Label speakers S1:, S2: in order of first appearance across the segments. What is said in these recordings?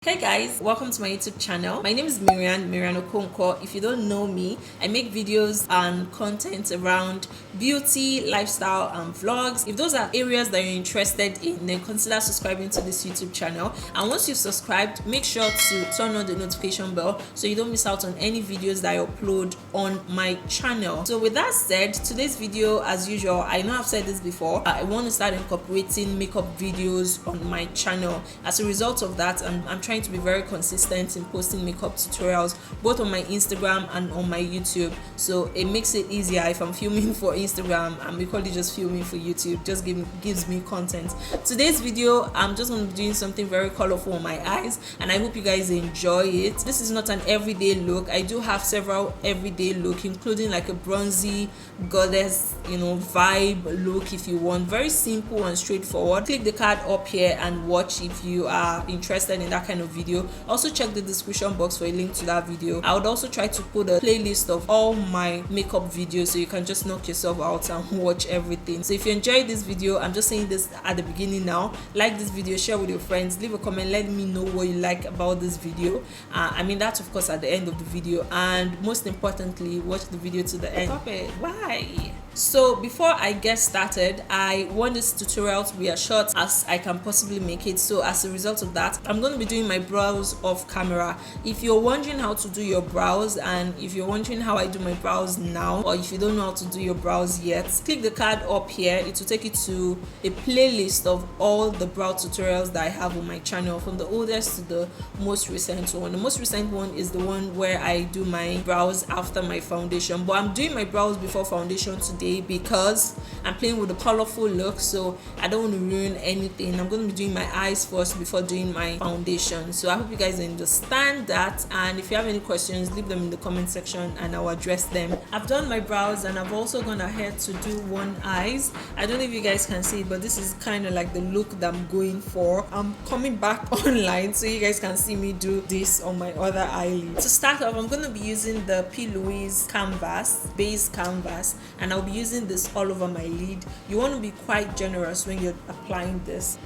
S1: Hey guys, welcome to my YouTube channel. My name is Maryann Okonkwo. If you don't know me, I make videos and content around beauty, lifestyle, and vlogs. If those are areas that you're interested in, then consider subscribing to this YouTube channel. And once you've subscribed, make sure to turn on the notification bell so you don't miss out on any videos that I upload on my channel. So with that said, today's video, as usual, I know I've said this before, I want to start incorporating makeup videos on my channel. As a result of that, I'm trying to be very consistent in posting makeup tutorials both on my Instagram and on my YouTube, so it makes it easier. If I'm filming for Instagram, I'm literally just filming for YouTube, just gives me content. Today's video, I'm just going to be doing something very colorful on my eyes, and I hope you guys enjoy it. This is not an everyday look. I do have several everyday look, including like a bronzy goddess vibe look if you want. Very simple and straightforward. Click the card up here and watch if you are interested in that kind of video. Also check the description box for a link to that video. I would also try to put a playlist of all my makeup videos so you can just knock yourself out and watch everything. So if you enjoyed this video, I'm just saying this at the beginning now, like this video, share with your friends, leave a comment, let me know what you like about this video. I mean that of course at the end of the video, and most importantly, watch the video to the end. Stop it. Why? So before I get started, I want this tutorial to be as short as I can possibly make it. So as a result of that, I'm going to be doing my brows off camera. If you're wondering how to do your brows, and if you're wondering how I do my brows now, or if you don't know how to do your brows yet, click the card up here. It will take you to a playlist of all the brow tutorials that I have on my channel, from the oldest to the most recent one. The most recent one is the one where I do my brows after my foundation, but I'm doing my brows before foundation today because I'm playing with a colorful look, so I don't want to ruin anything. I'm going to be doing my eyes first before doing my foundation. So I hope you guys understand that, and if you have any questions, leave them in the comment section and I'll address them. I've done my brows and I've also gone ahead to do one eyes. I don't know if you guys can see it, but this is kind of like the look that I'm going for. I'm coming back online so you guys can see me do this on my other eyelid. To start off, I'm going to be using the P. Louise canvas, base canvas, and I'll be using this all over my lid. You want to be quite generous when you're applying this.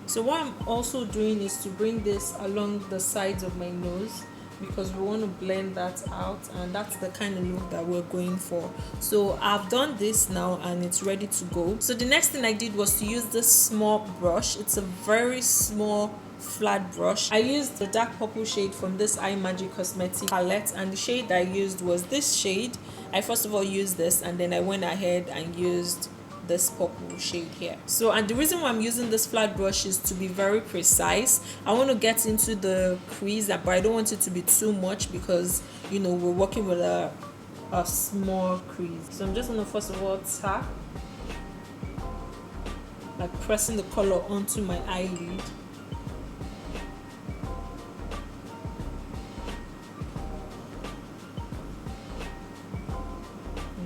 S1: So what I'm also doing is to bring this along the sides of my nose, because we want to blend that out, and that's the kind of look that we're going for. So I've done this now and it's ready to go. So the next thing I did was to use this small brush. It's a very small flat brush. I used the dark purple shade from this Eye Magic Cosmetic palette, and the shade I used was this shade. I first of all used this, and then I went ahead and used this purple shade here. So, and the reason why I'm using this flat brush is to be very precise. I want to get into the crease, but I don't want it to be too much because we're working with a small crease. So I'm just going to first of all tap, like pressing the color onto my eyelid.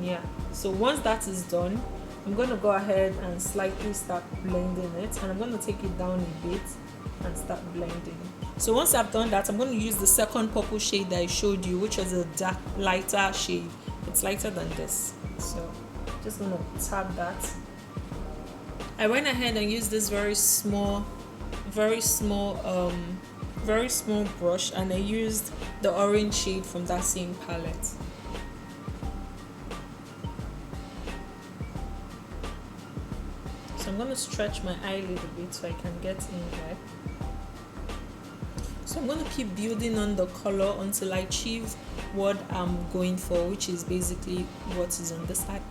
S1: Yeah, so once that is done, I'm going to go ahead and slightly start blending it, and I'm going to take it down a bit and start blending. So once I've done that, I'm going to use the second purple shade that I showed you, which is a dark lighter shade. It's lighter than this, so just going to tap that. I went ahead and used this very small brush, and I used the orange shade from that same palette. So I'm going to stretch my eyelid a bit so I can get in there. So I'm going to keep building on the color until I achieve what I'm going for, which is basically what is on this side.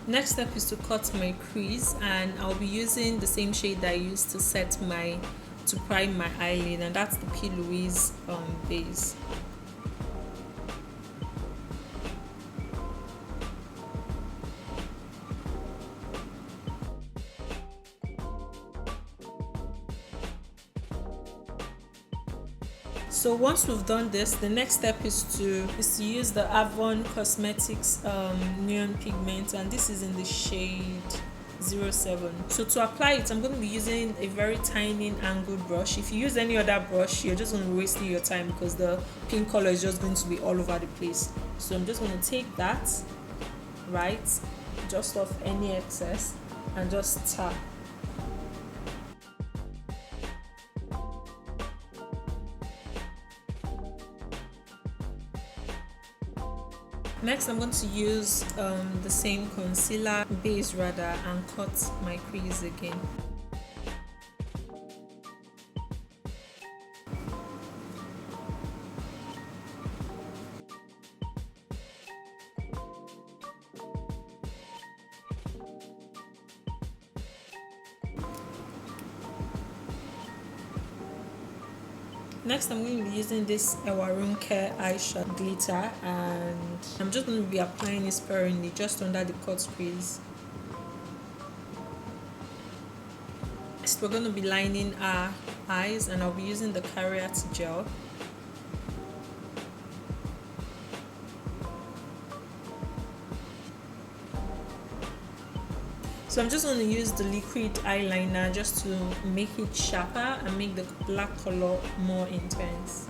S1: Next step is to cut my crease, and I'll be using the same shade that I used to prime my eyelid, and that's the P. Louise base. So once we've done this, the next step is to use the Avon Cosmetics neon pigment, and this is in the shade 07. So to apply it, I'm going to be using a very tiny angled brush. If you use any other brush, you're just going to be wasting your time because the pink color is just going to be all over the place. So I'm just going to take that, right, just off any excess and just tap. Next, I'm going to use the same concealer base rather and cut my crease again. Next, I'm going to be using this Maryann Okonkwo eyeshadow glitter, and I'm just going to be applying it sparingly just under the cut crease. Next, we're going to be lining our eyes, and I'll be using the Carrier gel. So I'm just going to use the liquid eyeliner just to make it sharper and make the black color more intense.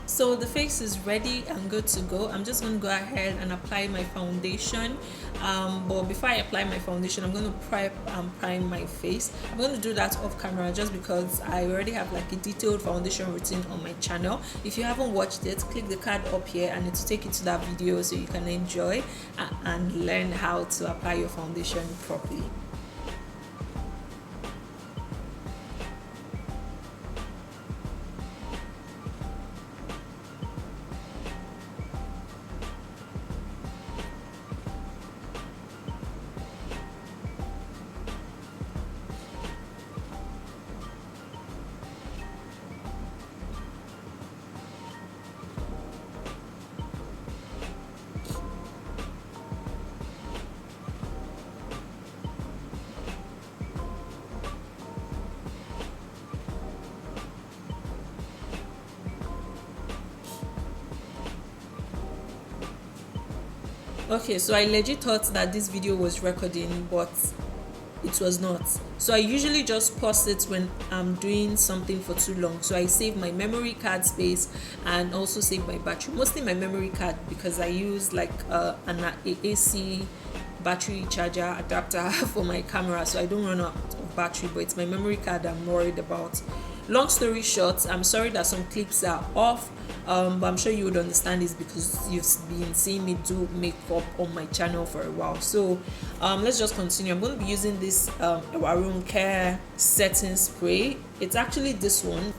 S1: So the face is ready and good to go. I'm just going to go ahead and apply my foundation. But before I apply my foundation, I'm going to prep and prime my face. I'm going to do that off camera just because I already have like a detailed foundation routine on my channel. If you haven't watched it, click the card up here and it will take you to that video so you can enjoy and learn how to apply your foundation properly. Okay, so I legit thought that this video was recording, but it was not. So I usually just pause it when I'm doing something for too long. So I save my memory card space and also save my battery. Mostly my memory card because I use like an AC battery charger adapter for my camera, so I don't run out of battery, but it's my memory card I'm worried about. Long story short, I'm sorry that some clips are off, but I'm sure you would understand this because you've been seeing me do makeup on my channel for a while. So let's just continue. I'm going to be using this Maryann Okonkwo setting spray. It's actually this one.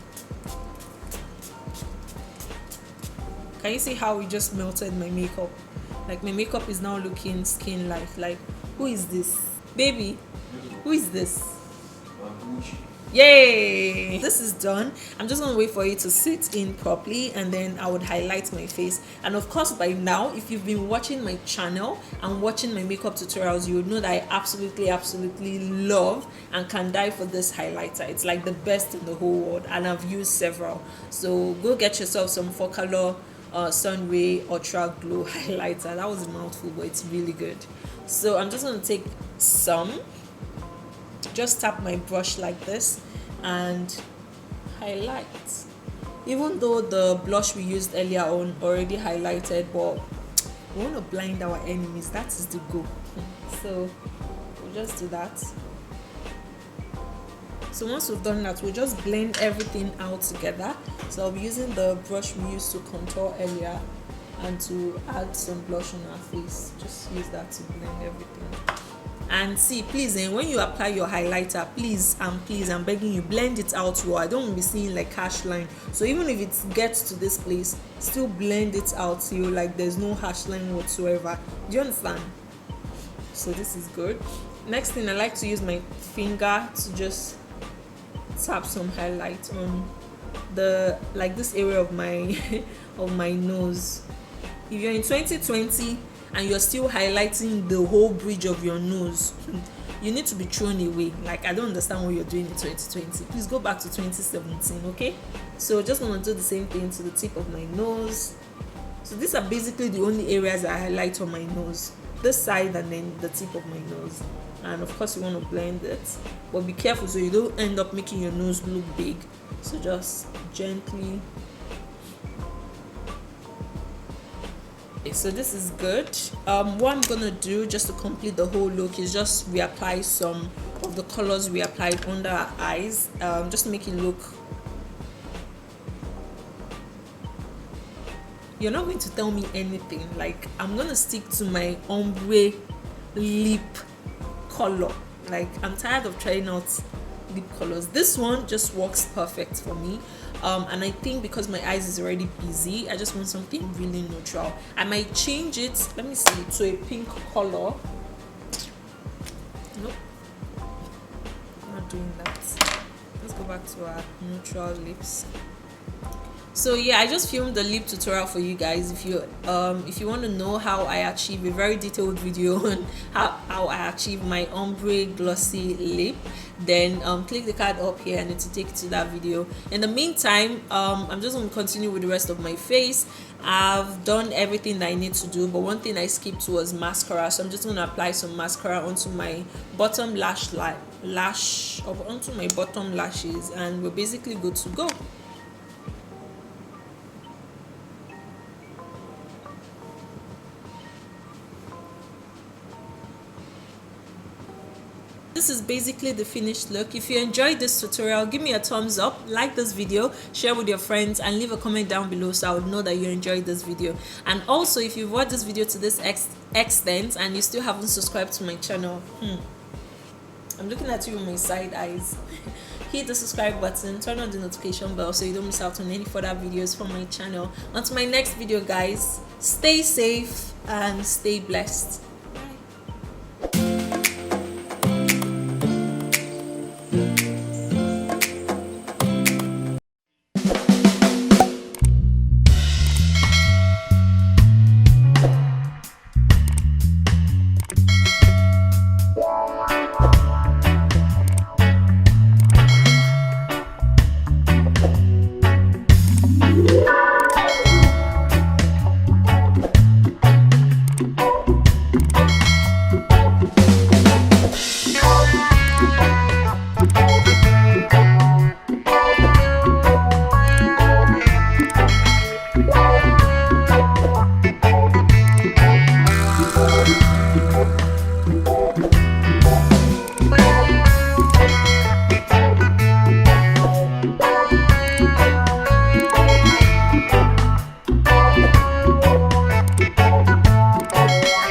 S1: Can you see how it just melted my makeup? Like my makeup is now looking skin like who is this baby? Who is this? Yay! This is done. I'm just gonna wait for it to sit in properly and then I would highlight my face. And of course, by now, if you've been watching my channel and watching my makeup tutorials, you would know that I absolutely love and can die for this highlighter. It's like the best in the whole world and I've used several. So go get yourself some 4-color Sunray Ultra Glow highlighter. That was a mouthful, but it's really good. So I'm just gonna take some, just tap my brush like this and highlight. Even though the blush we used earlier on already highlighted, but we want to blind our enemies. That is the goal. So we'll just do that. So once we've done that, we'll just blend everything out together. So I'll be using the brush we used to contour earlier and to add some blush on our face. Just use that to blend everything. And see, please, when you apply your highlighter, please, I'm begging you, blend it out well. I don't want to be seeing like harsh line. So even if it gets to this place, still blend it out so like there's no harsh line whatsoever. Do you understand? So this is good. Next thing, I like to use my finger to just tap some highlight on the like this area of my of my nose. If you're in 2020 and you're still highlighting the whole bridge of your nose, you need to be thrown away. Like, I don't understand what you're doing in 2020. Please go back to 2017, okay? So just want to do the same thing to the tip of my nose. So these are basically the only areas I highlight on my nose, this side and then the tip of my nose. And of course you want to blend it, but be careful so you don't end up making your nose look big. So just gently. Okay, so this is good. What I'm gonna do just to complete the whole look is just reapply some of the colors we applied under our eyes, just to make it look. You're not going to tell me anything. Like, I'm gonna stick to my ombre lip color. Like, I'm tired of trying out lip colors. This one just works perfect for me, and I think because my eyes is already busy, I just want something really neutral. I might change it, let me see, to a pink color. Nope, I'm not doing that. Let's go back to our neutral lips. So yeah, I just filmed the lip tutorial for you guys. If you want to know how I achieve a very detailed video on how I achieve my ombre glossy lip, then click the card up here and it will take you to that video. In the meantime, I'm just going to continue with the rest of my face. I've done everything that I need to do, but one thing I skipped was mascara, so I'm just going to apply some mascara onto my bottom onto my bottom lashes, and we're basically good to go. This is basically the finished look. If you enjoyed this tutorial, give me a thumbs up, like this video, share with your friends, and leave a comment down below so I would know that you enjoyed this video. And also, if you've watched this video to this extent and you still haven't subscribed to my channel, I'm looking at you with my side eyes. Hit the subscribe button, turn on the notification bell so you don't miss out on any further videos from my channel. Until my next video, guys, stay safe and stay blessed.